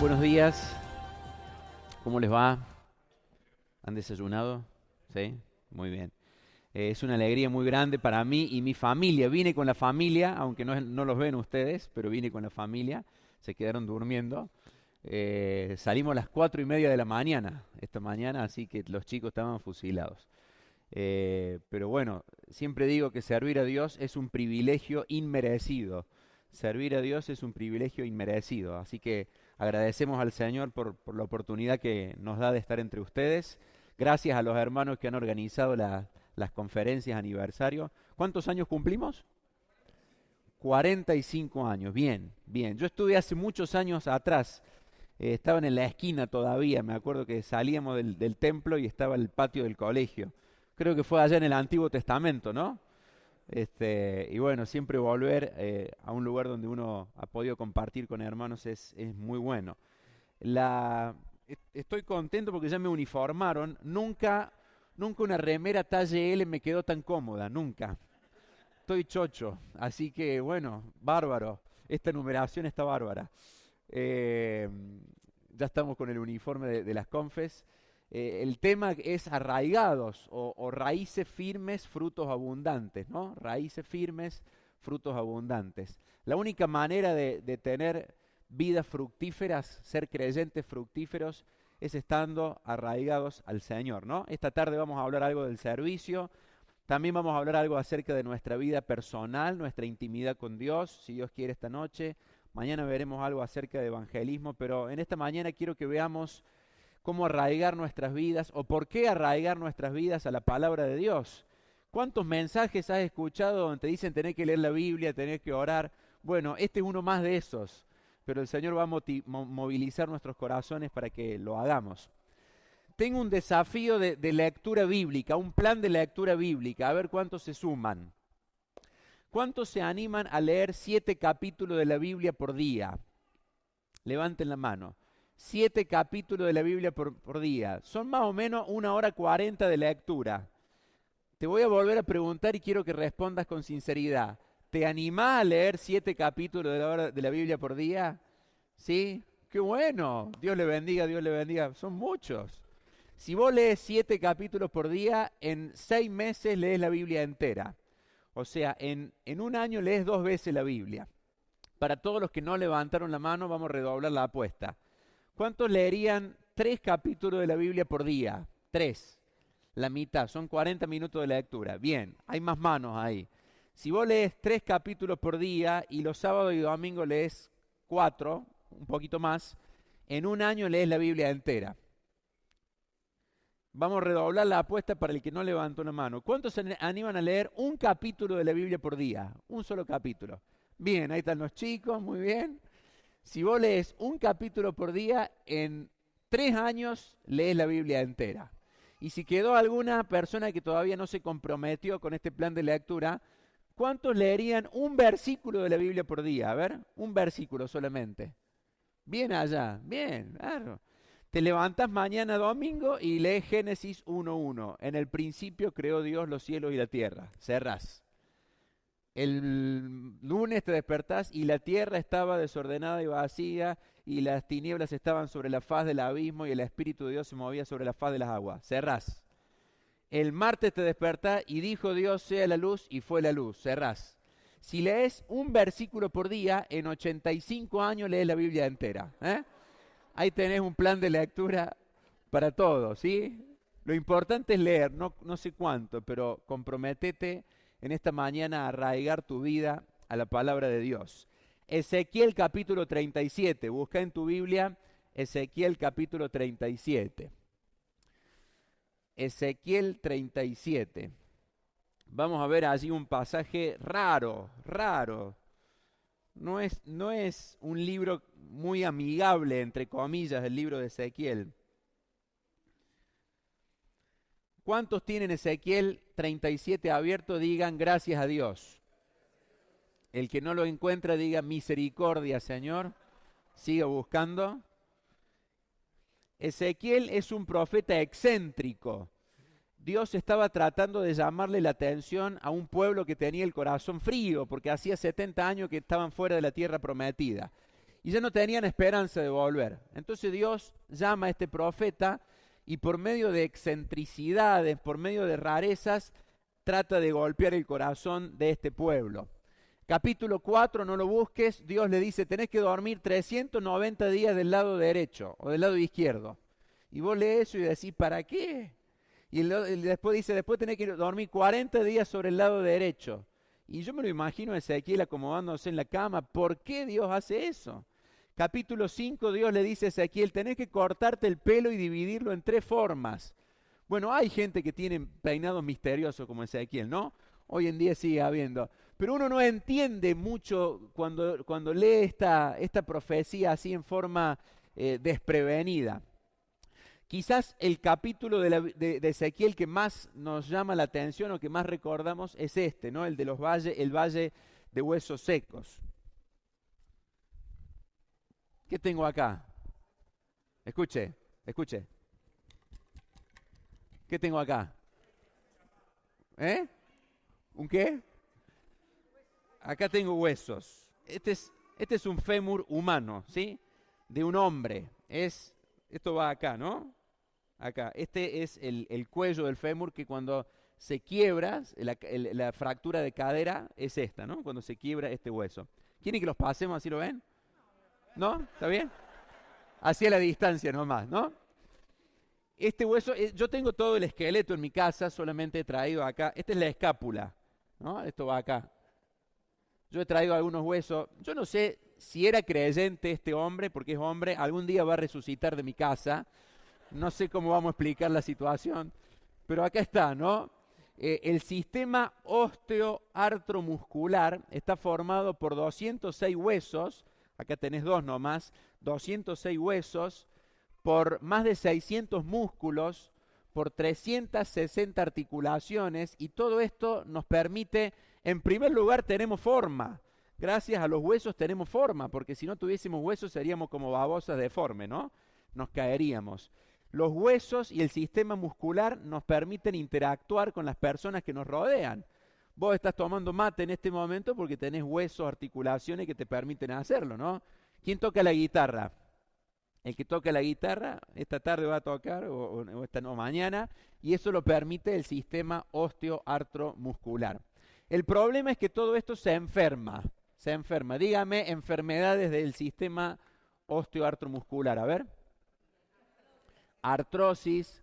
buenos días. ¿Cómo les va? ¿Han desayunado? ¿Sí? Muy bien. Es una alegría muy grande para mí y mi familia. Vine con la familia, aunque no los ven ustedes, pero vine con la familia. Se quedaron durmiendo. Salimos a las 4:30 de la mañana, esta mañana, así que los chicos estaban fusilados. Pero bueno, siempre digo que servir a Dios es un privilegio inmerecido. Servir a Dios es un privilegio inmerecido. Así que agradecemos al Señor por la oportunidad que nos da de estar entre ustedes. Gracias a los hermanos que han organizado las conferencias aniversario. ¿Cuántos años cumplimos? 45 años. Bien, bien. Yo estuve hace muchos años atrás. Estaban en la esquina todavía. Me acuerdo que salíamos del templo y estaba el patio del colegio. Creo que fue allá en el Antiguo Testamento, ¿no? Y bueno, siempre volver a un lugar donde uno ha podido compartir con hermanos es muy bueno. Estoy contento porque ya me uniformaron. Nunca una remera talle L me quedó tan cómoda, nunca. Estoy chocho, así que bueno, bárbaro. Esta numeración está bárbara. Eh, ya estamos con el uniforme de las confes. El tema es arraigados o raíces firmes, frutos abundantes, ¿no? Raíces firmes, frutos abundantes. La única manera de tener vidas fructíferas, ser creyentes fructíferos, es estando arraigados al Señor, ¿no? Esta tarde vamos a hablar algo del servicio, también vamos a hablar algo acerca de nuestra vida personal, nuestra intimidad con Dios, si Dios quiere esta noche. Mañana veremos algo acerca de evangelismo, pero en esta mañana quiero que veamos cómo arraigar nuestras vidas o por qué arraigar nuestras vidas a la palabra de Dios. ¿Cuántos mensajes has escuchado donde te dicen tener que leer la Biblia, tener que orar? Bueno, este es uno más de esos, pero el Señor va a movilizar nuestros corazones para que lo hagamos. Tengo un desafío de lectura bíblica, un plan de lectura bíblica, a ver cuántos se suman. ¿Cuántos se animan a leer 7 capítulos de la Biblia por día? Levanten la mano. 7 capítulos de la Biblia por día. Son más o menos 1 hora 40 de lectura. Te voy a volver a preguntar y quiero que respondas con sinceridad. ¿Te animás a leer 7 capítulos de la Biblia por día? ¿Sí? ¡Qué bueno! Dios le bendiga, Dios le bendiga. Son muchos. Si vos lees 7 capítulos por día, en 6 meses lees la Biblia entera. O sea, en un año lees 2 veces la Biblia. Para todos los que no levantaron la mano, vamos a redoblar la apuesta. ¿Cuántos leerían 3 capítulos de la Biblia por día? 3. La mitad, son 40 minutos de lectura. Bien, hay más manos ahí. Si vos lees 3 capítulos por día y los sábados y domingos lees 4, un poquito más, en un año lees la Biblia entera. Vamos a redoblar la apuesta para el que no levantó una mano. ¿Cuántos se animan a leer un capítulo de la Biblia por día? Un solo capítulo. Bien, ahí están los chicos, muy bien. Si vos lees un capítulo por día, en 3 años lees la Biblia entera. Y si quedó alguna persona que todavía no se comprometió con este plan de lectura, ¿cuántos leerían un versículo de la Biblia por día? A ver, un versículo solamente. Bien allá, bien, claro. Te levantás mañana domingo y lees Génesis 1:1. En el principio creó Dios los cielos y la tierra. Cerrás. El lunes te despertás y la tierra estaba desordenada y vacía y las tinieblas estaban sobre la faz del abismo y el Espíritu de Dios se movía sobre la faz de las aguas. Cerrás. El martes te despertás y dijo Dios sea la luz y fue la luz. Cerrás. Si lees un versículo por día, en 85 años lees la Biblia entera. Ahí tenés un plan de lectura para todos, ¿sí? Lo importante es leer, no sé cuánto, pero comprométete en esta mañana a arraigar tu vida a la palabra de Dios. Ezequiel capítulo 37, busca en tu Biblia Ezequiel capítulo 37. Ezequiel 37. Vamos a ver allí un pasaje raro. No es un libro muy amigable, entre comillas, el libro de Ezequiel. ¿Cuántos tienen Ezequiel 37 abierto? Digan gracias a Dios. El que no lo encuentra diga misericordia, Señor. Siga buscando. Ezequiel es un profeta excéntrico. Dios estaba tratando de llamarle la atención a un pueblo que tenía el corazón frío, porque hacía 70 años que estaban fuera de la tierra prometida. y ya no tenían esperanza de volver. Entonces Dios llama a este profeta y por medio de excentricidades, por medio de rarezas, trata de golpear el corazón de este pueblo. Capítulo 4, no lo busques, Dios le dice, tenés que dormir 390 días del lado derecho o del lado izquierdo. Y vos lees eso y decís, ¿para qué? Y después dice, después tenés que dormir 40 días sobre el lado derecho. Y yo me lo imagino a Ezequiel acomodándose en la cama. ¿Por qué Dios hace eso? Capítulo 5, Dios le dice a Ezequiel, tenés que cortarte el pelo y dividirlo en 3 formas. Bueno, hay gente que tiene peinados misteriosos como Ezequiel, ¿no? Hoy en día sigue habiendo. Pero uno no entiende mucho cuando lee esta profecía así en forma desprevenida. Quizás el capítulo de Ezequiel que más nos llama la atención o que más recordamos es este, ¿no? El de los el valle de huesos secos. ¿Qué tengo acá? Escuche. ¿Qué tengo acá? ¿Un qué? Acá tengo huesos. Este es un fémur humano, ¿sí? De un hombre. Esto va acá, ¿no? Acá. Este es el cuello del fémur que cuando se quiebra, la fractura de cadera es esta, ¿no? Cuando se quiebra este hueso. ¿Quieren que los pasemos así lo ven? ¿No? ¿Está bien? Así a la distancia nomás, ¿no? Este hueso, yo tengo todo el esqueleto en mi casa, solamente he traído acá. Esta es la escápula, ¿no? Esto va acá. Yo he traído algunos huesos. Yo no sé si era creyente este hombre, porque es hombre, algún día va a resucitar de mi casa. No sé cómo vamos a explicar la situación, pero acá está, ¿no? El sistema osteoartromuscular está formado por 206 huesos, acá tenés 2 nomás, 206 huesos, por más de 600 músculos, por 360 articulaciones, y todo esto nos permite, en primer lugar, tenemos forma. Gracias a los huesos tenemos forma, porque si no tuviésemos huesos seríamos como babosas deformes, ¿no? Nos caeríamos. Los huesos y el sistema muscular nos permiten interactuar con las personas que nos rodean. Vos estás tomando mate en este momento porque tenés huesos, articulaciones que te permiten hacerlo, ¿no? ¿Quién toca la guitarra? El que toca la guitarra, esta tarde va a tocar, o mañana, y eso lo permite el sistema osteoartromuscular. El problema es que todo esto se enferma. Dígame enfermedades del sistema osteoartromuscular, a ver. Artrosis,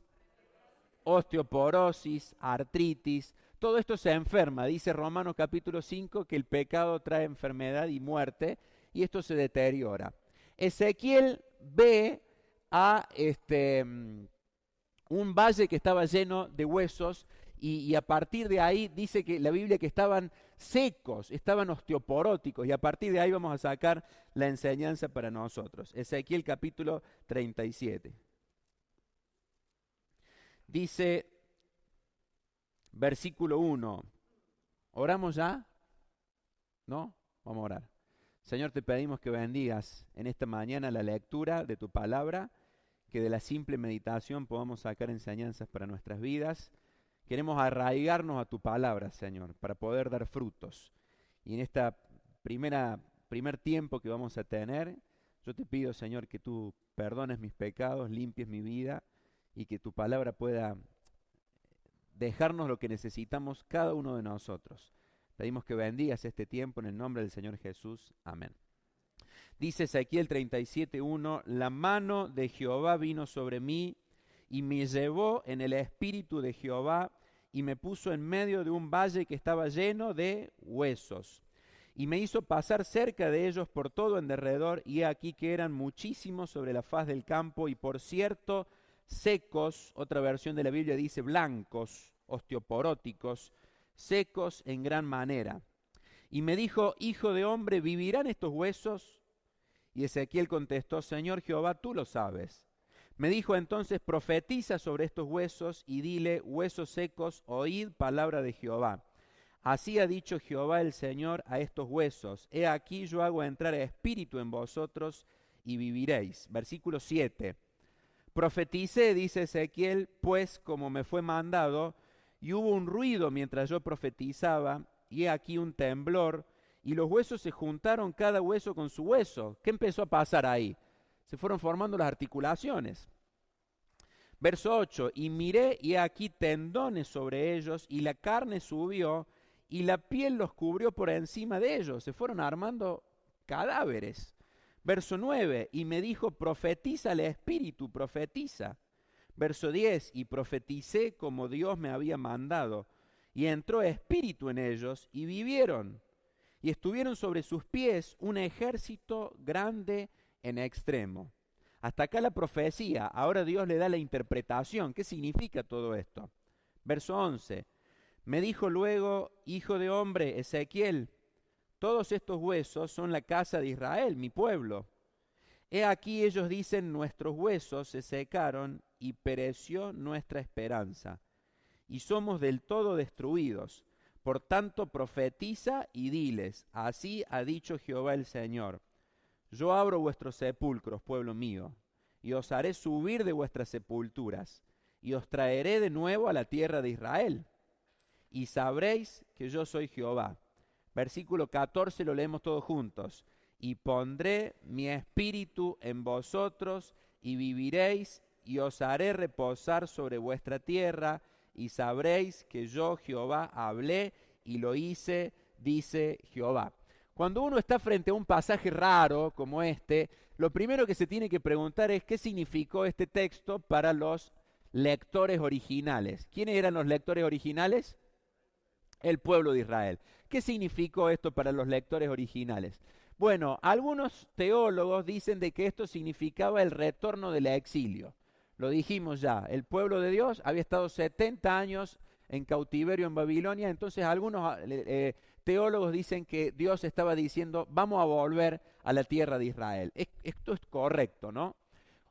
osteoporosis, artritis, todo esto se enferma. Dice Romanos capítulo 5 que el pecado trae enfermedad y muerte, y esto se deteriora. Ezequiel ve a un valle que estaba lleno de huesos y a partir de ahí dice que la Biblia que estaban secos, estaban osteoporóticos, y a partir de ahí vamos a sacar la enseñanza para nosotros. Ezequiel capítulo 37. Dice, versículo 1, ¿oramos ya? ¿No? Vamos a orar. Señor, te pedimos que bendigas en esta mañana la lectura de tu palabra, que de la simple meditación podamos sacar enseñanzas para nuestras vidas. Queremos arraigarnos a tu palabra, Señor, para poder dar frutos. Y en esta primer tiempo que vamos a tener, yo te pido, Señor, que tú perdones mis pecados, limpies mi vida y que tu palabra pueda dejarnos lo que necesitamos cada uno de nosotros. Pedimos que bendigas este tiempo en el nombre del Señor Jesús. Amén. Dice Ezequiel 37:1, la mano de Jehová vino sobre mí y me llevó en el espíritu de Jehová y me puso en medio de un valle que estaba lleno de huesos. Y me hizo pasar cerca de ellos por todo en derredor, y he aquí que eran muchísimos sobre la faz del campo, y por cierto secos, otra versión de la Biblia dice blancos, osteoporóticos, secos en gran manera. Y me dijo, hijo de hombre, ¿vivirán estos huesos? Y Ezequiel contestó, Señor Jehová, tú lo sabes. Me dijo entonces, profetiza sobre estos huesos y dile, huesos secos, oíd palabra de Jehová. Así ha dicho Jehová el Señor a estos huesos, he aquí yo hago entrar espíritu en vosotros y viviréis. Versículo 7. Profeticé, dice Ezequiel, pues como me fue mandado, y hubo un ruido mientras yo profetizaba, y he aquí un temblor, y los huesos se juntaron cada hueso con su hueso. ¿Qué empezó a pasar ahí? Se fueron formando las articulaciones. Verso 8, y miré y aquí tendones sobre ellos, y la carne subió, y la piel los cubrió por encima de ellos. Se fueron armando cadáveres. Verso 9, y me dijo, profetiza el Espíritu, profetiza. Verso 10, y profeticé como Dios me había mandado, y entró espíritu en ellos, y vivieron. Y estuvieron sobre sus pies un ejército grande en extremo. Hasta acá la profecía. Ahora Dios le da la interpretación. ¿Qué significa todo esto? Verso 11. Me dijo luego, hijo de hombre, Ezequiel, todos estos huesos son la casa de Israel, mi pueblo. He aquí ellos dicen, nuestros huesos se secaron y pereció nuestra esperanza, y somos del todo destruidos. Por tanto, profetiza y diles, así ha dicho Jehová el Señor. Yo abro vuestros sepulcros, pueblo mío, y os haré subir de vuestras sepulturas, y os traeré de nuevo a la tierra de Israel, y sabréis que yo soy Jehová. Versículo 14 lo leemos todos juntos. Y pondré mi espíritu en vosotros, y viviréis, y os haré reposar sobre vuestra tierra, y sabréis que yo Jehová hablé y lo hice, dice Jehová. Cuando uno está frente a un pasaje raro como este, lo primero que se tiene que preguntar es qué significó este texto para los lectores originales. ¿Quiénes eran los lectores originales? El pueblo de Israel. ¿Qué significó esto para los lectores originales? Bueno, algunos teólogos dicen de que esto significaba el retorno del exilio. Lo dijimos ya, el pueblo de Dios había estado 70 años en cautiverio en Babilonia, entonces algunos teólogos dicen que Dios estaba diciendo, vamos a volver a la tierra de Israel. Esto es correcto, ¿no?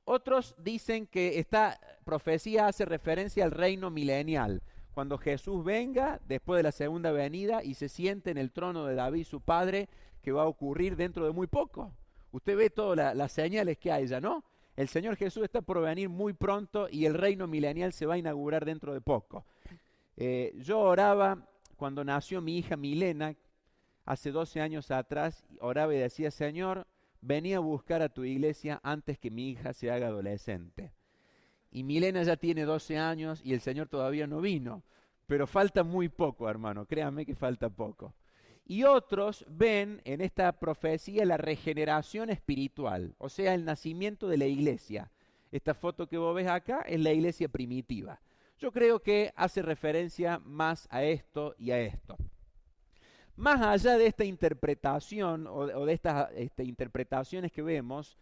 Otros dicen que esta profecía hace referencia al reino milenial, cuando Jesús venga después de la segunda venida y se siente en el trono de David, su padre, que va a ocurrir dentro de muy poco. Usted ve todas las señales que hay ya, ¿no? El Señor Jesús está por venir muy pronto y el reino milenial se va a inaugurar dentro de poco. Yo oraba cuando nació mi hija Milena, hace 12 años atrás, oraba y decía, Señor, vení a buscar a tu iglesia antes que mi hija se haga adolescente. Y Milena ya tiene 12 años y el Señor todavía no vino, pero falta muy poco, hermano, créanme que falta poco. Y otros ven en esta profecía la regeneración espiritual, o sea, el nacimiento de la iglesia. Esta foto que vos ves acá es la iglesia primitiva. Yo creo que hace referencia más a esto y a esto. Más allá de esta interpretación o de estas interpretaciones que vemos,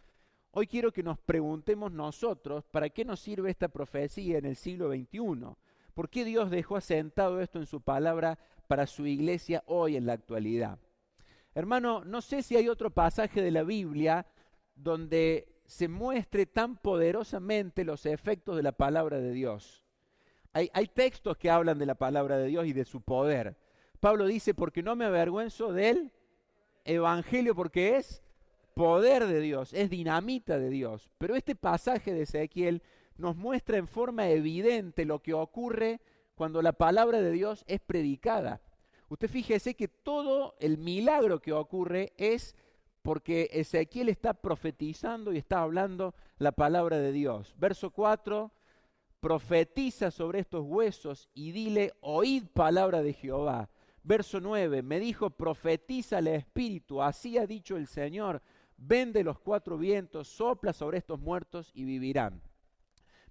hoy quiero que nos preguntemos nosotros, ¿para qué nos sirve esta profecía en el siglo XXI? ¿Por qué Dios dejó asentado esto en su palabra para su iglesia hoy en la actualidad? Hermano, no sé si hay otro pasaje de la Biblia donde se muestre tan poderosamente los efectos de la palabra de Dios. Hay textos que hablan de la palabra de Dios y de su poder. Pablo dice, porque no me avergüenzo del evangelio, porque es poder de Dios, es dinamita de Dios. Pero este pasaje de Ezequiel nos muestra en forma evidente lo que ocurre cuando la palabra de Dios es predicada. Usted fíjese que todo el milagro que ocurre es porque Ezequiel está profetizando y está hablando la palabra de Dios. Verso 4, profetiza sobre estos huesos y dile, oíd palabra de Jehová. Verso 9, me dijo, profetiza el Espíritu, así ha dicho el Señor, ven de los cuatro vientos, sopla sobre estos muertos y vivirán.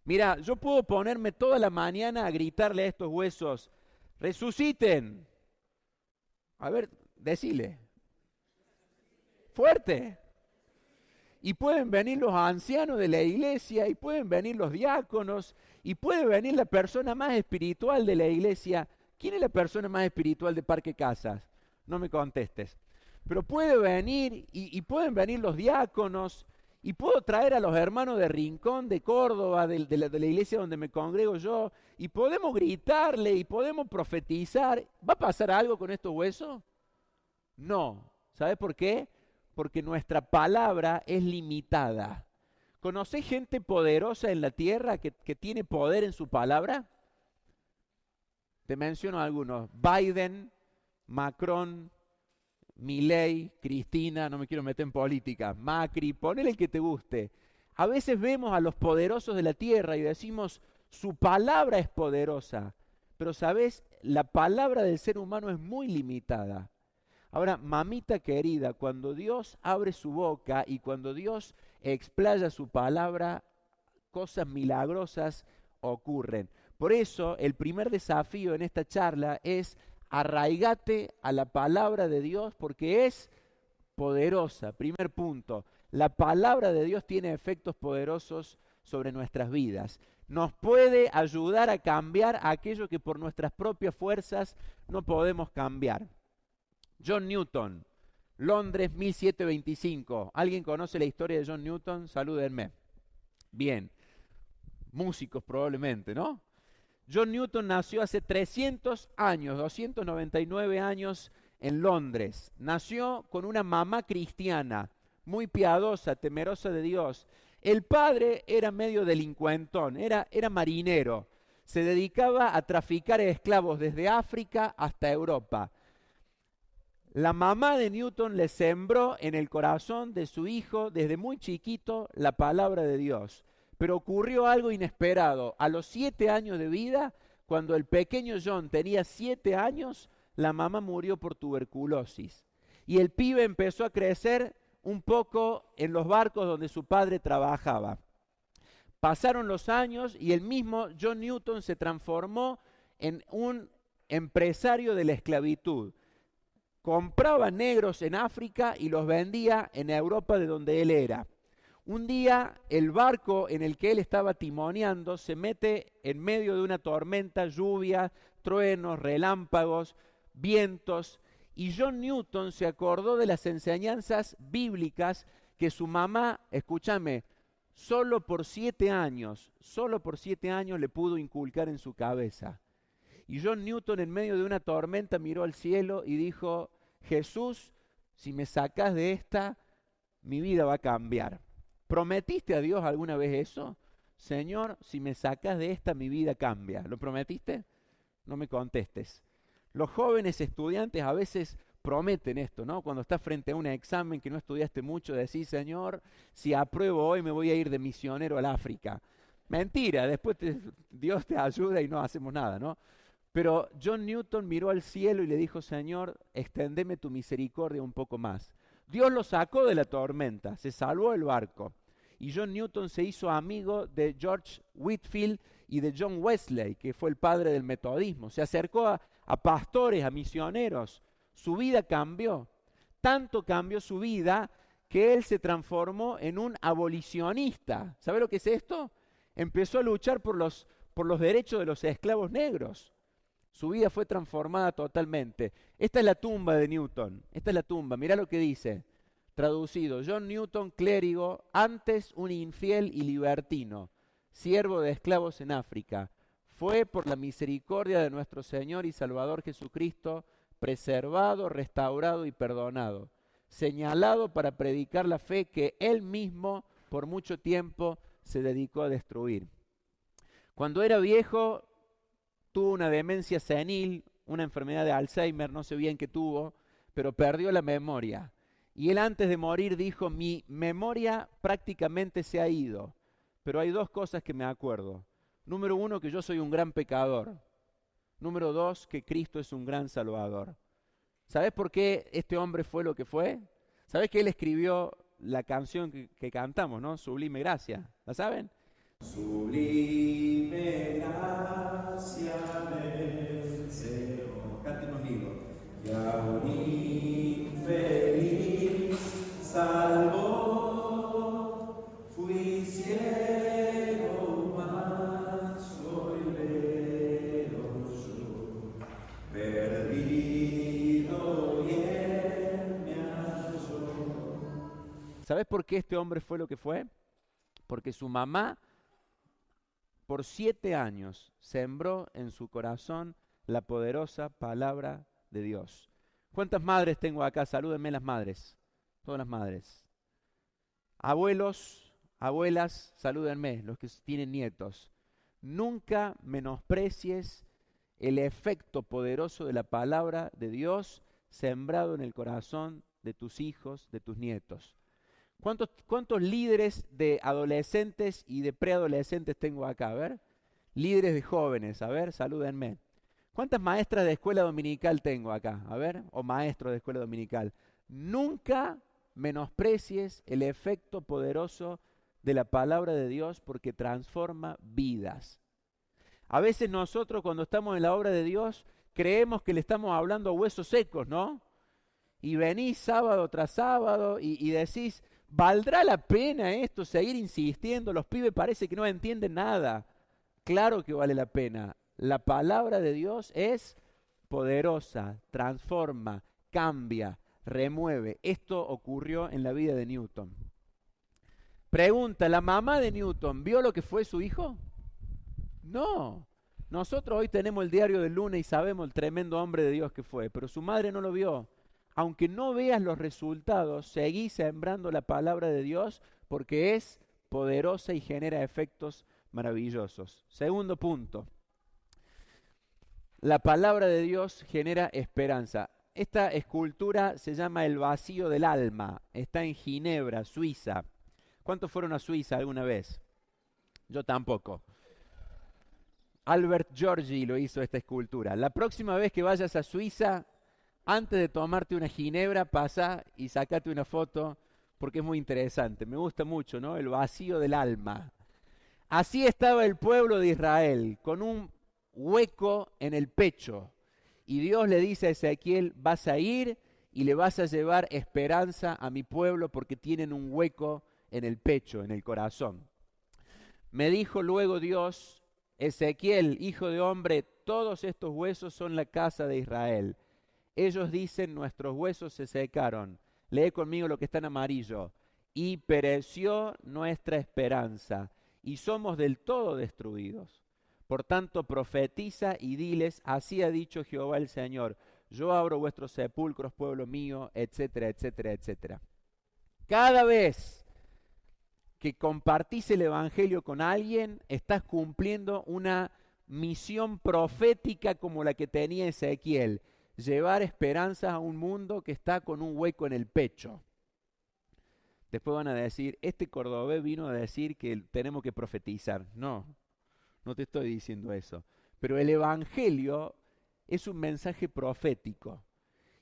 Mira, yo puedo ponerme toda la mañana a gritarle a estos huesos, resuciten. A ver, decile. Fuerte. Y pueden venir los ancianos de la iglesia, y pueden venir los diáconos, y puede venir la persona más espiritual de la iglesia. ¿Quién es la persona más espiritual de Parque Casas? No me contestes. Pero puede venir, y pueden venir los diáconos, y puedo traer a los hermanos de Rincón, de Córdoba, de la iglesia donde me congrego yo, y podemos gritarle, y podemos profetizar. ¿Va a pasar algo con estos huesos? No. ¿Sabe por qué? Porque nuestra palabra es limitada. ¿Conocés gente poderosa en la tierra que tiene poder en su palabra? Te menciono algunos. Biden, Macron, Milei, Cristina, no me quiero meter en política, Macri, ponele el que te guste. A veces vemos a los poderosos de la tierra y decimos, su palabra es poderosa, pero sabes, la palabra del ser humano es muy limitada. Ahora, mamita querida, cuando Dios abre su boca y cuando Dios explaya su palabra, cosas milagrosas ocurren. Por eso, el primer desafío en esta charla es arraigate a la palabra de Dios porque es poderosa. Primer punto, la palabra de Dios tiene efectos poderosos sobre nuestras vidas. Nos puede ayudar a cambiar aquello que por nuestras propias fuerzas no podemos cambiar. John Newton, Londres 1725. ¿Alguien conoce la historia de John Newton? Salúdenme. Bien, músicos probablemente, ¿no? John Newton nació hace 300 años, 299 años en Londres. Nació con una mamá cristiana, muy piadosa, temerosa de Dios. El padre era medio delincuentón, era marinero. Se dedicaba a traficar esclavos desde África hasta Europa. La mamá de Newton le sembró en el corazón de su hijo desde muy chiquito la palabra de Dios. Pero ocurrió algo inesperado. A los 7 años de vida, cuando el pequeño John tenía 7 años, la mamá murió por tuberculosis. Y el pibe empezó a crecer un poco en los barcos donde su padre trabajaba. Pasaron los años y el mismo John Newton se transformó en un empresario de la esclavitud. Compraba negros en África y los vendía en Europa de donde él era. Un día el barco en el que él estaba timoneando se mete en medio de una tormenta, lluvia, truenos, relámpagos, vientos, y John Newton se acordó de las enseñanzas bíblicas que su mamá, escúchame, solo por 7 años le pudo inculcar en su cabeza. Y John Newton en medio de una tormenta miró al cielo y dijo, Jesús, si me sacas de esta, mi vida va a cambiar. ¿Prometiste a Dios alguna vez eso? Señor, si me sacas de esta, mi vida cambia. ¿Lo prometiste? No me contestes. Los jóvenes estudiantes a veces prometen esto, ¿no? Cuando estás frente a un examen que no estudiaste mucho, decís, Señor, si apruebo hoy me voy a ir de misionero al África. Mentira, después Dios te ayuda y no hacemos nada, ¿no? Pero John Newton miró al cielo y le dijo, Señor, exténdeme tu misericordia un poco más. Dios lo sacó de la tormenta, se salvó el barco. Y John Newton se hizo amigo de George Whitefield y de John Wesley, que fue el padre del metodismo. Se acercó a pastores, a misioneros. Su vida cambió. Tanto cambió su vida que él se transformó en un abolicionista. ¿Sabe lo que es esto? Empezó a luchar por los derechos de los esclavos negros. Su vida fue transformada totalmente. Esta es la tumba de Newton. Esta es la tumba. Mirá lo que dice. Traducido. John Newton, clérigo, antes un infiel y libertino, siervo de esclavos en África. Fue por la misericordia de nuestro Señor y Salvador Jesucristo preservado, restaurado y perdonado. Señalado para predicar la fe que él mismo por mucho tiempo se dedicó a destruir. Cuando era viejo, tuvo una demencia senil, una enfermedad de Alzheimer, no sé bien qué tuvo, pero perdió la memoria. Y él antes de morir dijo, mi memoria prácticamente se ha ido, pero hay 2 cosas que me acuerdo. Número 1, que yo soy un gran pecador. Número 2, que Cristo es un gran salvador. ¿Sabes por qué este hombre fue lo que fue? ¿Sabes que él escribió la canción que cantamos, ¿no? Sublime Gracia. ¿La saben? Sublime gracia del Señor. Canten conmigo. Y a un infeliz salvó, fui ciego, mas hoy veo yo, perdido y él me halló. ¿Sabes por qué este hombre fue lo que fue? Porque su mamá por 7 años sembró en su corazón la poderosa palabra de Dios. ¿Cuántas madres tengo acá? Salúdenme las madres. Todas las madres. Abuelos, abuelas, salúdenme, los que tienen nietos. Nunca menosprecies el efecto poderoso de la palabra de Dios sembrado en el corazón de tus hijos, de tus nietos. ¿Cuántos líderes de adolescentes y de preadolescentes tengo acá? A ver, líderes de jóvenes, a ver, salúdenme. ¿Cuántas maestras de escuela dominical tengo acá? A ver, o maestros de escuela dominical. Nunca menosprecies el efecto poderoso de la palabra de Dios porque transforma vidas. A veces nosotros cuando estamos en la obra de Dios creemos que le estamos hablando a huesos secos, ¿no? Y venís sábado tras sábado y decís, ¿valdrá la pena esto, seguir insistiendo? Los pibes parece que no entienden nada. Claro que vale la pena. La palabra de Dios es poderosa, transforma, cambia, remueve. Esto ocurrió en la vida de Newton. Pregunta, ¿la mamá de Newton vio lo que fue su hijo? No. Nosotros hoy tenemos el diario del lunes y sabemos el tremendo hombre de Dios que fue, pero su madre no lo vio. Aunque no veas los resultados, seguí sembrando la palabra de Dios porque es poderosa y genera efectos maravillosos. Segundo punto, la palabra de Dios genera esperanza. Esta escultura se llama El vacío del alma, está en Ginebra, Suiza. ¿Cuántos fueron a Suiza alguna vez? Yo tampoco. Albert Giorgi lo hizo esta escultura. La próxima vez que vayas a Suiza, antes de tomarte una ginebra, pasa y sacate una foto porque es muy interesante. Me gusta mucho, ¿no? El vacío del alma. Así estaba el pueblo de Israel, con un hueco en el pecho. Y Dios le dice a Ezequiel, vas a ir y le vas a llevar esperanza a mi pueblo porque tienen un hueco en el pecho, en el corazón. Me dijo luego Dios, Ezequiel, hijo de hombre, todos estos huesos son la casa de Israel. Ellos dicen, nuestros huesos se secaron. Lee conmigo lo que está en amarillo. Y pereció nuestra esperanza, y somos del todo destruidos. Por tanto, profetiza y diles, así ha dicho Jehová el Señor, yo abro vuestros sepulcros, pueblo mío, etcétera, etcétera, etcétera. Cada vez que compartís el Evangelio con alguien, estás cumpliendo una misión profética como la que tenía Ezequiel. Llevar esperanza a un mundo que está con un hueco en el pecho. Después van a decir, este cordobés vino a decir que tenemos que profetizar. No, no te estoy diciendo eso. Pero el Evangelio es un mensaje profético.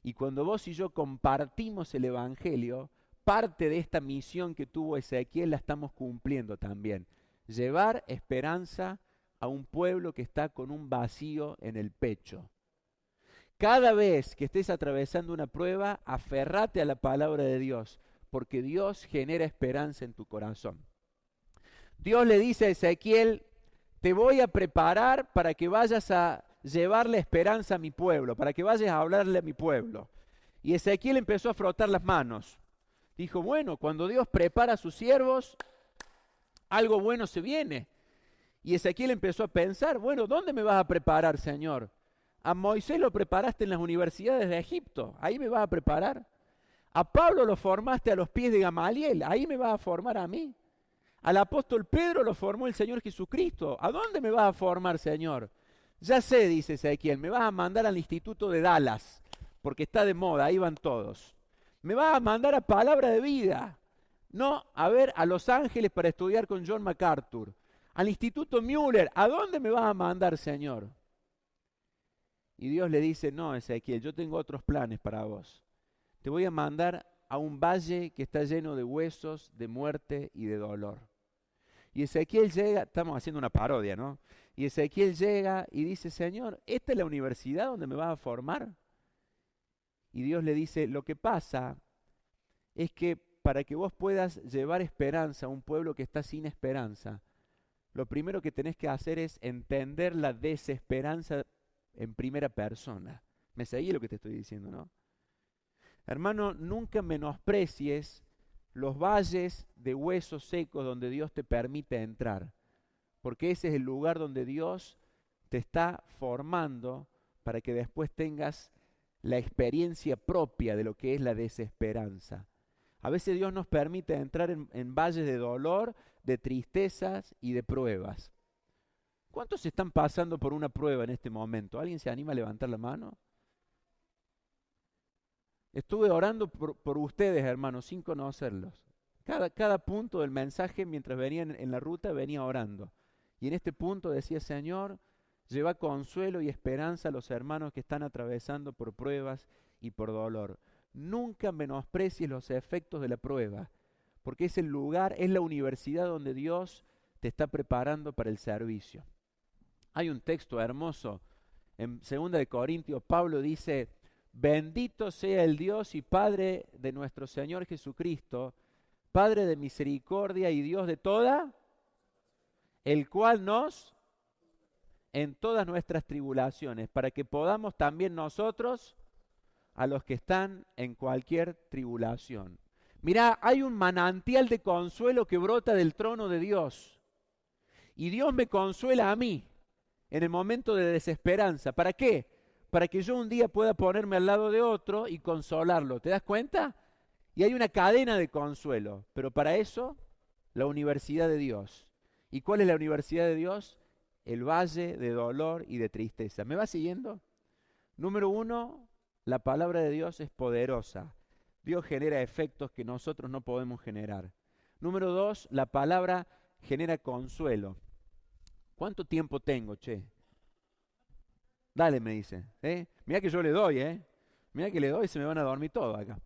Y cuando vos y yo compartimos el Evangelio, parte de esta misión que tuvo Ezequiel la estamos cumpliendo también. Llevar esperanza a un pueblo que está con un vacío en el pecho. Cada vez que estés atravesando una prueba, aferrate a la palabra de Dios, porque Dios genera esperanza en tu corazón. Dios le dice a Ezequiel, te voy a preparar para que vayas a llevarle esperanza a mi pueblo, para que vayas a hablarle a mi pueblo. Y Ezequiel empezó a frotar las manos. Dijo, bueno, cuando Dios prepara a sus siervos, algo bueno se viene. Y Ezequiel empezó a pensar, bueno, ¿dónde me vas a preparar, Señor? A Moisés lo preparaste en las universidades de Egipto, ahí me vas a preparar. A Pablo lo formaste a los pies de Gamaliel, ahí me vas a formar a mí. Al apóstol Pedro lo formó el Señor Jesucristo, ¿a dónde me vas a formar, Señor? Ya sé, dice Ezequiel, me vas a mandar al instituto de Dallas, porque está de moda, ahí van todos. Me vas a mandar a Palabra de Vida, no a ver a Los Ángeles para estudiar con John MacArthur. Al instituto Müller, ¿a dónde me vas a mandar, Señor? Y Dios le dice, no, Ezequiel, yo tengo otros planes para vos. Te voy a mandar a un valle que está lleno de huesos, de muerte y de dolor. Y Ezequiel llega, estamos haciendo una parodia, ¿no? Y Ezequiel llega y dice, Señor, ¿esta es la universidad donde me vas a formar? Y Dios le dice, lo que pasa es que para que vos puedas llevar esperanza a un pueblo que está sin esperanza, lo primero que tenés que hacer es entender la desesperanza en primera persona. ¿Me seguí lo que te estoy diciendo, no? Hermano, nunca menosprecies los valles de huesos secos donde Dios te permite entrar, porque ese es el lugar donde Dios te está formando para que después tengas la experiencia propia de lo que es la desesperanza. A veces Dios nos permite entrar en valles de dolor, de tristezas y de pruebas. ¿Cuántos están pasando por una prueba en este momento? ¿Alguien se anima a levantar la mano? Estuve orando por ustedes, hermanos, sin conocerlos. Cada punto del mensaje, mientras venía en la ruta, venía orando. Y en este punto decía, Señor, lleva consuelo y esperanza a los hermanos que están atravesando por pruebas y por dolor. Nunca menosprecies los efectos de la prueba, porque es el lugar, es la universidad donde Dios te está preparando para el servicio. Hay un texto hermoso en 2 de Corintios. Pablo dice, bendito sea el Dios y Padre de nuestro Señor Jesucristo, Padre de misericordia y Dios de toda, el cual nos, en todas nuestras tribulaciones, para que podamos también nosotros, a los que están en cualquier tribulación. Mirá, hay un manantial de consuelo que brota del trono de Dios. Y Dios me consuela a mí en el momento de desesperanza. ¿Para qué? Para que yo un día pueda ponerme al lado de otro y consolarlo. ¿Te das cuenta? Y hay una cadena de consuelo. Pero para eso, la universidad de Dios. ¿Y cuál es la universidad de Dios? El valle de dolor y de tristeza. ¿Me va siguiendo? Número 1, la palabra de Dios es poderosa. Dios genera efectos que nosotros no podemos generar. Número 2, la palabra genera consuelo. ¿Cuánto tiempo tengo, che? Dale, me dice. Mirá que yo le doy, Mirá que le doy y se me van a dormir todos acá.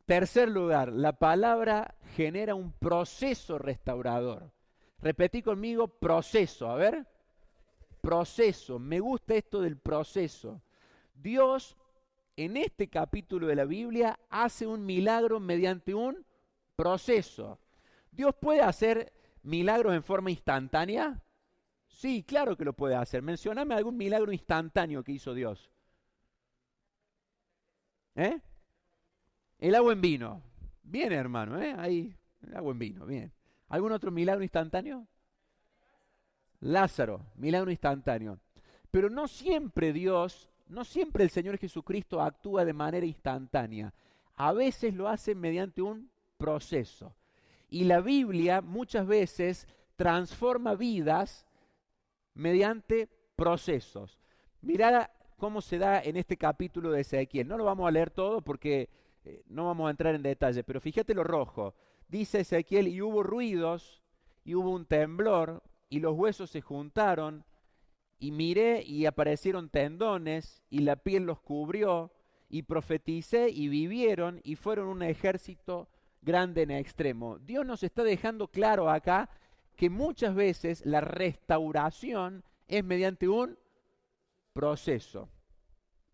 Tercer lugar, la palabra genera un proceso restaurador. Repetí conmigo, proceso. A ver. Proceso. Me gusta esto del proceso. Dios, en este capítulo de la Biblia, hace un milagro mediante un proceso. ¿Dios puede hacer milagros en forma instantánea? Sí, claro que lo puede hacer. Mencióname algún milagro instantáneo que hizo Dios. El agua en vino. Bien, hermano, ahí, el agua en vino, bien. ¿Algún otro milagro instantáneo? Lázaro, milagro instantáneo. Pero no siempre Dios, no siempre el Señor Jesucristo actúa de manera instantánea. A veces lo hace mediante un proceso. Y la Biblia muchas veces transforma vidas mediante procesos. Mirá cómo se da en este capítulo de Ezequiel. No lo vamos a leer todo porque no vamos a entrar en detalle, pero fíjate lo rojo. Dice Ezequiel, y hubo ruidos, y hubo un temblor, y los huesos se juntaron, y miré, y aparecieron tendones, y la piel los cubrió, y profeticé, y vivieron, y fueron un ejército grande en extremo. Dios nos está dejando claro acá que muchas veces la restauración es mediante un proceso.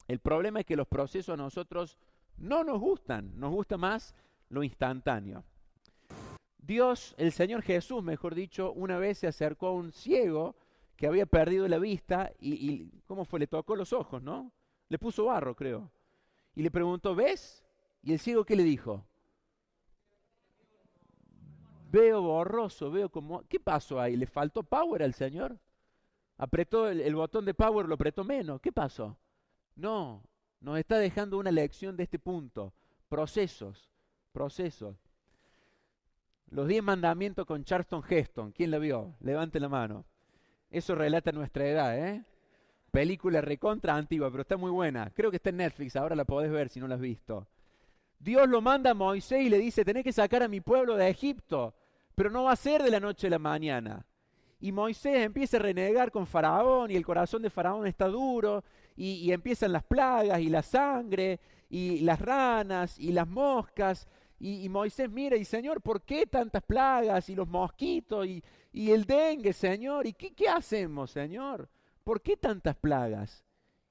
El problema es que los procesos a nosotros no nos gustan, nos gusta más lo instantáneo. Dios, el Señor Jesús, mejor dicho, una vez se acercó a un ciego que había perdido la vista y ¿cómo fue? Le tocó los ojos, ¿no? Le puso barro, creo. Y le preguntó, ¿ves? Y el ciego, ¿qué le dijo? Veo borroso, veo como... ¿Qué pasó ahí? ¿Le faltó power al Señor? Apretó el botón de power, lo apretó menos. ¿Qué pasó? No, nos está dejando una lección de este punto. Procesos. Los 10 mandamientos con Charlton Heston. ¿Quién la vio? Levante la mano. Eso relata nuestra edad, Película recontra antigua, pero está muy buena. Creo que está en Netflix, ahora la podés ver si no la has visto. Dios lo manda a Moisés y le dice, tenés que sacar a mi pueblo de Egipto, pero no va a ser de la noche a la mañana. Y Moisés empieza a renegar con Faraón y el corazón de Faraón está duro y empiezan las plagas y la sangre y las ranas y las moscas. Y Moisés mira y Señor, ¿por qué tantas plagas y los mosquitos y el dengue, Señor? ¿Y qué hacemos, Señor? ¿Por qué tantas plagas?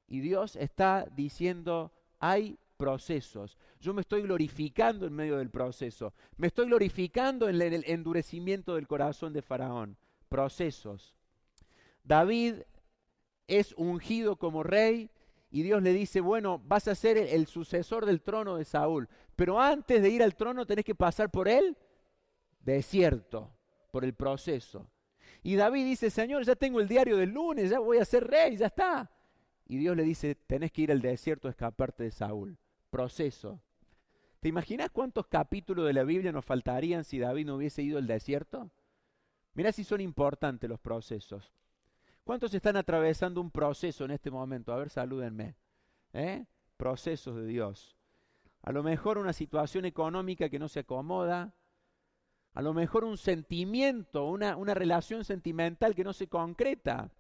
Y Dios está diciendo, hay procesos. Yo me estoy glorificando en medio del proceso. Me estoy glorificando en el endurecimiento del corazón de Faraón. Procesos. David es ungido como rey y Dios le dice, bueno, vas a ser el sucesor del trono de Saúl, pero antes de ir al trono tenés que pasar por el desierto, por el proceso. Y David dice, Señor, ya tengo el diario del lunes, ya voy a ser rey, ya está. Y Dios le dice, tenés que ir al desierto a escaparte de Saúl. Proceso. ¿Te imaginas cuántos capítulos de la Biblia nos faltarían si David no hubiese ido al desierto? Mirá si son importantes los procesos. ¿Cuántos están atravesando un proceso en este momento? A ver, salúdenme. Procesos de Dios. a lo mejor una situación económica que no se acomoda, a lo mejor un sentimiento, una relación sentimental que no se concreta.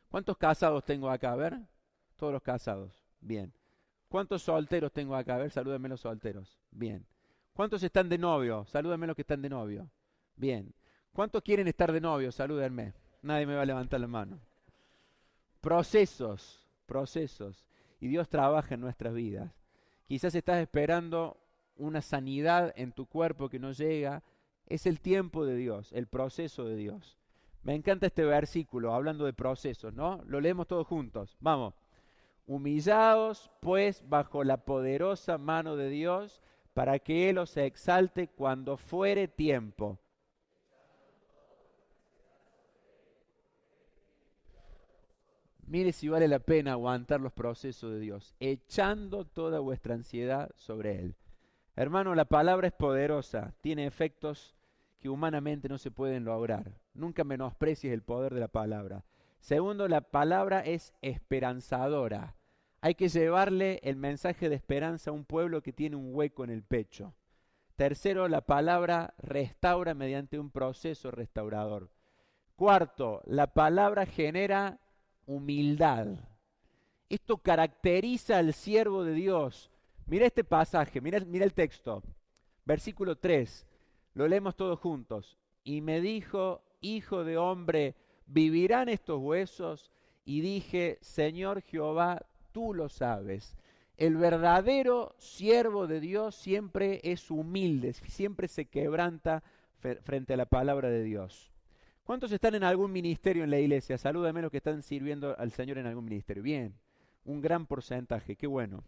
¿Cuántos casados tengo acá? A ver, todos los casados. Bien. ¿Cuántos solteros tengo acá? A ver, salúdenme los solteros. Bien. ¿Cuántos están de novio? Salúdenme los que están de novio. Bien. ¿Cuántos quieren estar de novio? Salúdenme. Nadie me va a levantar la mano. Procesos, procesos. Y Dios trabaja en nuestras vidas. Quizás estás esperando una sanidad en tu cuerpo que no llega. Es el tiempo de Dios, el proceso de Dios. Me encanta este versículo, hablando de procesos, ¿no? Lo leemos todos juntos. Vamos. Humillaos, pues, bajo la poderosa mano de Dios, para que Él os exalte cuando fuere tiempo. Mire si vale la pena aguantar los procesos de Dios, echando toda vuestra ansiedad sobre Él. Hermano, la palabra es poderosa, tiene efectos que humanamente no se pueden lograr. Nunca menosprecies el poder de la palabra. Segundo, la palabra es esperanzadora. Hay que llevarle el mensaje de esperanza a un pueblo que tiene un hueco en el pecho. Tercero, la palabra restaura mediante un proceso restaurador. Cuarto, la palabra genera humildad. Esto caracteriza al siervo de Dios. Mira este pasaje, mira el texto. Versículo 3, lo leemos todos juntos. Y me dijo, hijo de hombre, ¿vivirán estos huesos? Y dije, Señor Jehová, tú lo sabes. El verdadero siervo de Dios siempre es humilde, siempre se quebranta frente a la palabra de Dios. ¿Cuántos están en algún ministerio en la iglesia? Salúdame los que están sirviendo al Señor en algún ministerio. Bien, un gran porcentaje, qué bueno.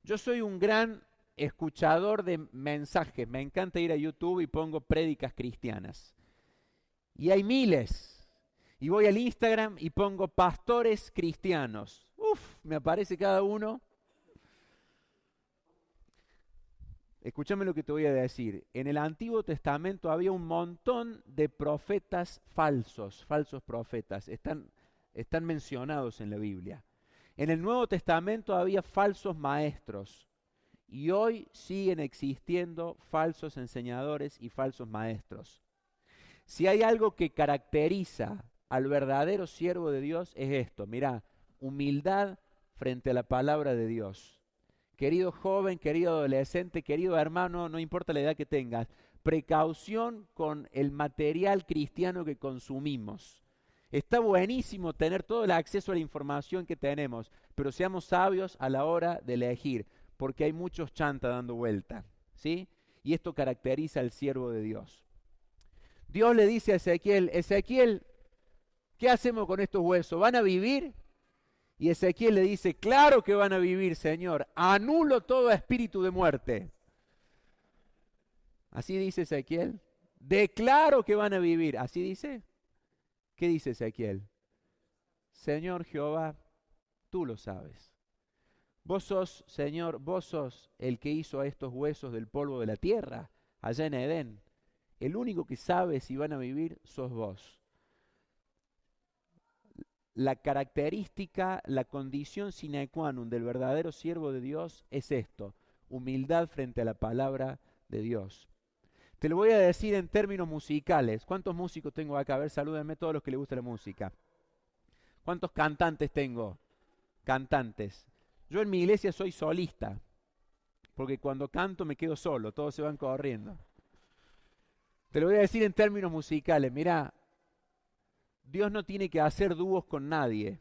Yo soy un gran escuchador de mensajes, me encanta ir a YouTube y pongo prédicas cristianas. Y hay miles. Y voy al Instagram y pongo pastores cristianos. Uf, me aparece cada uno. Escúchame lo que te voy a decir. En el Antiguo Testamento había un montón de profetas falsos profetas. Están mencionados en la Biblia. En el Nuevo Testamento había falsos maestros. Y hoy siguen existiendo falsos enseñadores y falsos maestros. Si hay algo que caracteriza al verdadero siervo de Dios es esto. Mirá, humildad frente a la palabra de Dios. Querido joven, querido adolescente, querido hermano, no importa la edad que tengas, precaución con el material cristiano que consumimos. Está buenísimo tener todo el acceso a la información que tenemos, pero seamos sabios a la hora de elegir, porque hay muchos chantas dando vuelta, ¿sí? Y esto caracteriza al siervo de Dios. Dios le dice a Ezequiel, Ezequiel, ¿qué hacemos con estos huesos? ¿Van a vivir? Y Ezequiel le dice, claro que van a vivir, Señor, anulo todo espíritu de muerte. Así dice Ezequiel, declaro que van a vivir, ¿así dice? ¿Qué dice Ezequiel? Señor Jehová, tú lo sabes. Vos sos, Señor, vos sos el que hizo a estos huesos del polvo de la tierra, allá en Edén. El único que sabe si van a vivir sos vos. La característica, la condición sine qua non del verdadero siervo de Dios es esto, humildad frente a la palabra de Dios. Te lo voy a decir en términos musicales. ¿Cuántos músicos tengo acá? A ver, salúdenme todos los que les gusta la música. ¿Cuántos cantantes tengo? Cantantes. Yo en mi iglesia soy solista, porque cuando canto me quedo solo, todos se van corriendo. Te lo voy a decir en términos musicales. Mirá, Dios no tiene que hacer dúos con nadie.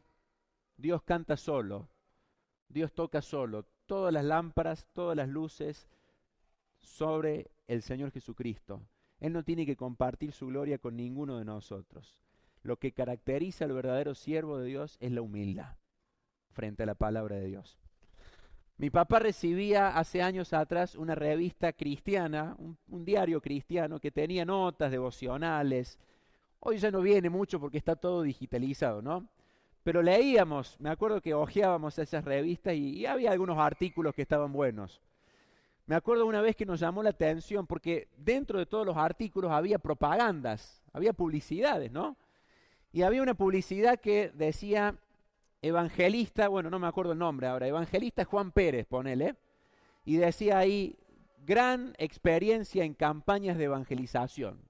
Dios canta solo. Dios toca solo. Todas las lámparas, todas las luces sobre el Señor Jesucristo. Él no tiene que compartir su gloria con ninguno de nosotros. Lo que caracteriza al verdadero siervo de Dios es la humildad frente a la palabra de Dios. Mi papá recibía hace años atrás una revista cristiana, un diario cristiano que tenía notas devocionales. Hoy ya no viene mucho porque está todo digitalizado, ¿no? Pero leíamos, me acuerdo que hojeábamos esas revistas y había algunos artículos que estaban buenos. Me acuerdo una vez que nos llamó la atención porque dentro de todos los artículos había propagandas, había publicidades, ¿no? Y había una publicidad que decía evangelista, bueno, no me acuerdo el nombre ahora, evangelista Juan Pérez, ponele. y decía ahí, gran experiencia en campañas de evangelización.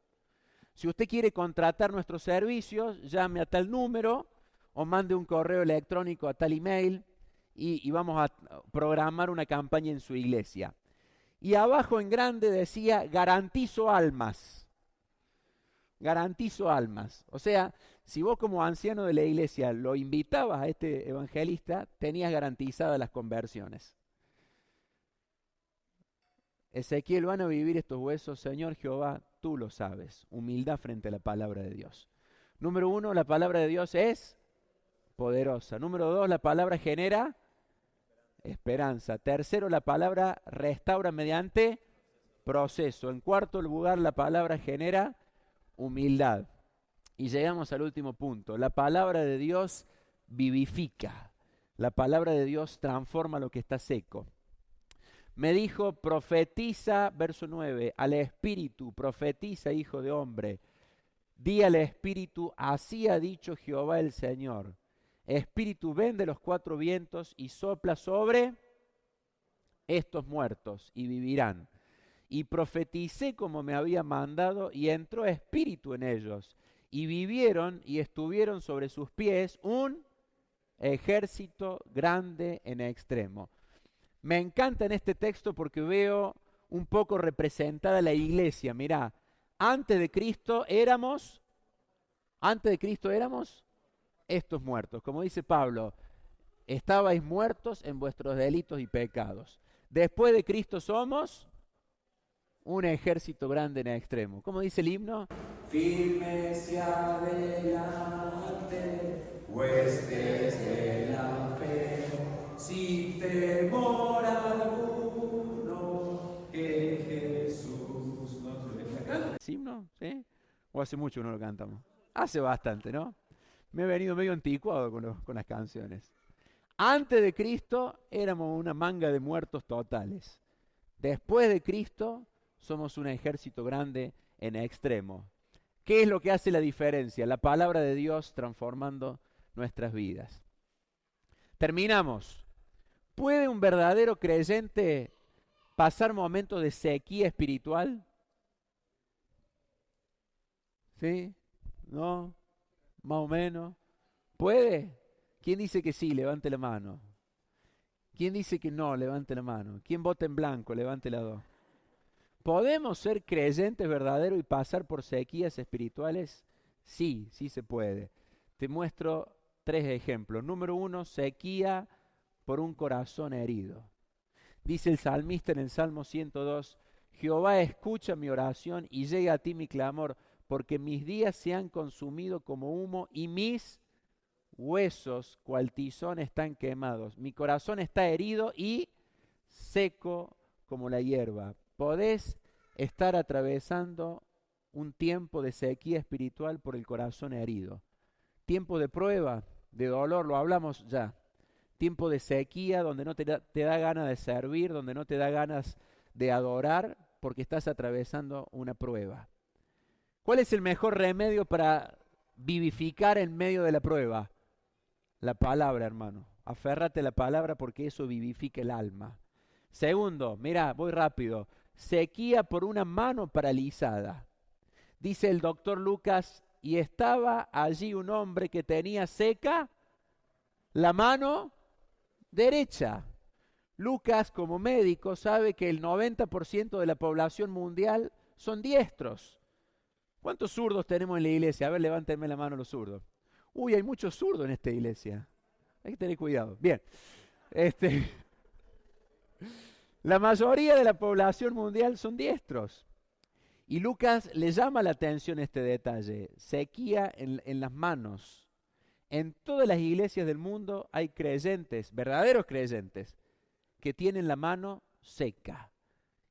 Si usted quiere contratar nuestros servicios, llame a tal número o mande un correo electrónico a tal email y vamos a programar una campaña en su iglesia. Y abajo en grande decía, garantizo almas. Garantizo almas. O sea, si vos como anciano de la iglesia lo invitabas a este evangelista, tenías garantizadas las conversiones. Ezequiel, ¿van a vivir estos huesos? Señor Jehová, tú lo sabes. Humildad frente a la palabra de Dios. Número 1, la palabra de Dios es poderosa. Número 2, la palabra genera esperanza. Tercero, la palabra restaura mediante proceso. En cuarto lugar, la palabra genera humildad. Y llegamos al último punto. La palabra de Dios vivifica. La palabra de Dios transforma lo que está seco. Me dijo, profetiza, verso 9, al Espíritu, profetiza, hijo de hombre. Di al Espíritu, así ha dicho Jehová el Señor. Espíritu, ven de los cuatro vientos y sopla sobre estos muertos y vivirán. Y profeticé como me había mandado y entró espíritu en ellos. Y vivieron y estuvieron sobre sus pies un ejército grande en extremo. Me encanta en este texto porque veo un poco representada la iglesia. Mirá, antes de Cristo éramos estos muertos. Como dice Pablo, estabais muertos en vuestros delitos y pecados. Después de Cristo somos un ejército grande en extremo. ¿Cómo dice el himno? Firme se adelante, huestes de la fe, sin temor alguno, que Jesús nos deja. ¿Es himno? ¿Sí? ¿O hace mucho que no lo cantamos? Hace bastante, ¿no? Me he venido medio anticuado con las canciones. Antes de Cristo éramos una manga de muertos totales. Después de Cristo somos un ejército grande en extremo. ¿Qué es lo que hace la diferencia? La palabra de Dios transformando nuestras vidas. Terminamos. ¿Puede un verdadero creyente pasar momentos de sequía espiritual? ¿Sí? ¿No? ¿Más o menos? ¿Puede? ¿Quién dice que sí? Levante la mano. ¿Quién dice que no? Levante la mano. ¿Quién vota en blanco? Levante la dos. ¿Podemos ser creyentes verdaderos y pasar por sequías espirituales? Sí, sí se puede. Te muestro 3 ejemplos. Número 1, sequía por un corazón herido. Dice el salmista en el Salmo 102, Jehová escucha mi oración y llega a ti mi clamor, porque mis días se han consumido como humo y mis huesos cual tizón están quemados. Mi corazón está herido y seco como la hierba. Podés estar atravesando un tiempo de sequía espiritual por el corazón herido. Tiempo de prueba, de dolor, lo hablamos ya. Tiempo de sequía donde no te da ganas de servir, donde no te da ganas de adorar, porque estás atravesando una prueba. ¿Cuál es el mejor remedio para vivificar en medio de la prueba? La palabra, hermano. Aférrate a la palabra porque eso vivifica el alma. Segundo, mira, voy rápido. Sequía por una mano paralizada. Dice el doctor Lucas, y estaba allí un hombre que tenía seca la mano derecha. Lucas, como médico, sabe que el 90% de la población mundial son diestros. ¿Cuántos zurdos tenemos en la iglesia? A ver, levántenme la mano los zurdos. Uy, hay muchos zurdos en esta iglesia. Hay que tener cuidado. Bien. La mayoría de la población mundial son diestros. Y Lucas le llama la atención este detalle. Sequía en las manos. En todas las iglesias del mundo hay creyentes, verdaderos creyentes, que tienen la mano seca.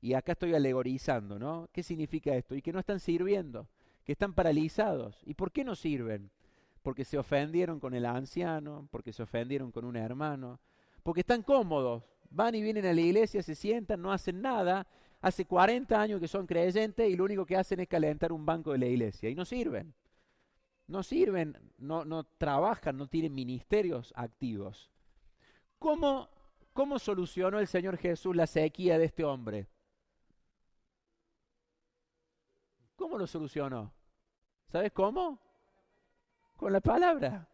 Y acá estoy alegorizando, ¿no? ¿Qué significa esto? Y que no están sirviendo, que están paralizados. ¿Y por qué no sirven? Porque se ofendieron con el anciano, porque se ofendieron con un hermano, porque están cómodos. Van y vienen a la iglesia, se sientan, no hacen nada. Hace 40 años que son creyentes y lo único que hacen es calentar un banco de la iglesia. Y no sirven. No sirven, no trabajan, no tienen ministerios activos. ¿Cómo ¿Cómo solucionó el Señor Jesús la sequía de este hombre? ¿Cómo lo solucionó? ¿Sabes cómo? Con la palabra.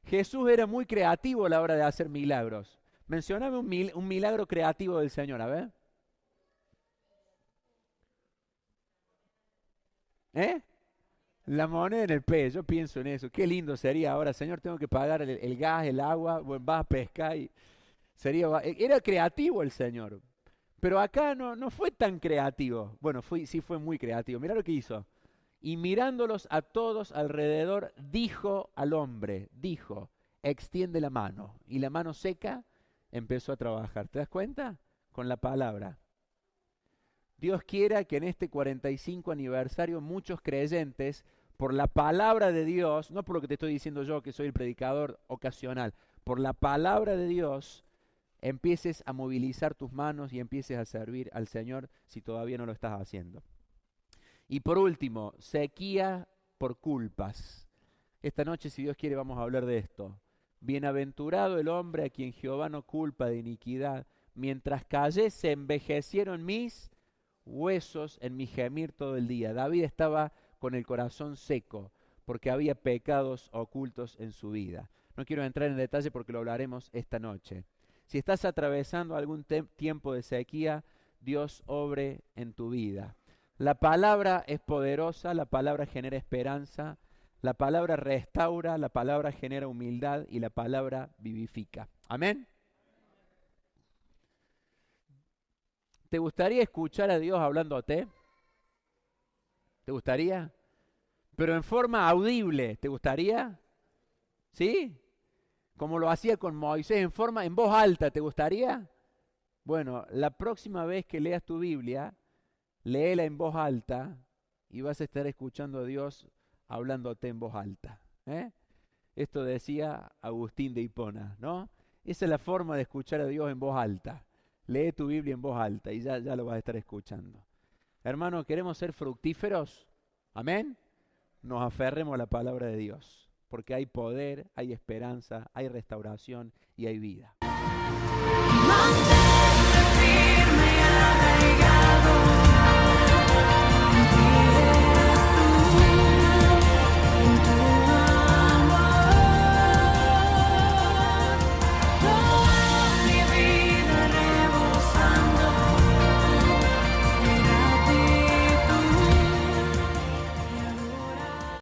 Jesús era muy creativo a la hora de hacer milagros. Mencióname un milagro creativo del Señor, a ver. ¿Eh? La moneda en el pez, yo pienso en eso. Qué lindo sería ahora, Señor, tengo que pagar el gas, el agua, bueno, vas a pescar y era creativo el Señor. Pero acá no fue tan creativo. Bueno, sí fue muy creativo. Mirá lo que hizo. Y mirándolos a todos alrededor, dijo al hombre, dijo, extiende la mano. Y la mano seca empezó a trabajar. ¿Te das cuenta? Con la palabra. Dios quiera que en este 45 aniversario muchos creyentes, por la palabra de Dios, no por lo que te estoy diciendo yo que soy el predicador ocasional, por la palabra de Dios, empieces a movilizar tus manos y empieces a servir al Señor si todavía no lo estás haciendo. Y por último, sequía por culpas. Esta noche, si Dios quiere, vamos a hablar de esto. Bienaventurado el hombre a quien Jehová no culpa de iniquidad. Mientras callé, se envejecieron mis huesos en mi gemir todo el día. David estaba con el corazón seco porque había pecados ocultos en su vida. No quiero entrar en detalle porque lo hablaremos esta noche. Si estás atravesando algún tiempo de sequía, Dios obre en tu vida. La palabra es poderosa, la palabra genera esperanza, la palabra restaura, la palabra genera humildad y la palabra vivifica. Amén. ¿Te gustaría escuchar a Dios hablándote? ¿Te gustaría? Pero en forma audible, ¿te gustaría? ¿Sí? Como lo hacía con Moisés, en voz alta, ¿te gustaría? Bueno, la próxima vez que leas tu Biblia, léela en voz alta y vas a estar escuchando a Dios hablándote en voz alta. Esto decía Agustín de Hipona, ¿no? Esa es la forma de escuchar a Dios en voz alta. Lee tu Biblia en voz alta y ya lo vas a estar escuchando. Hermano, ¿queremos ser fructíferos? ¿Amén? Nos aferremos a la palabra de Dios, porque hay poder, hay esperanza, hay restauración y hay vida. Mantente firme y arraigado en ti.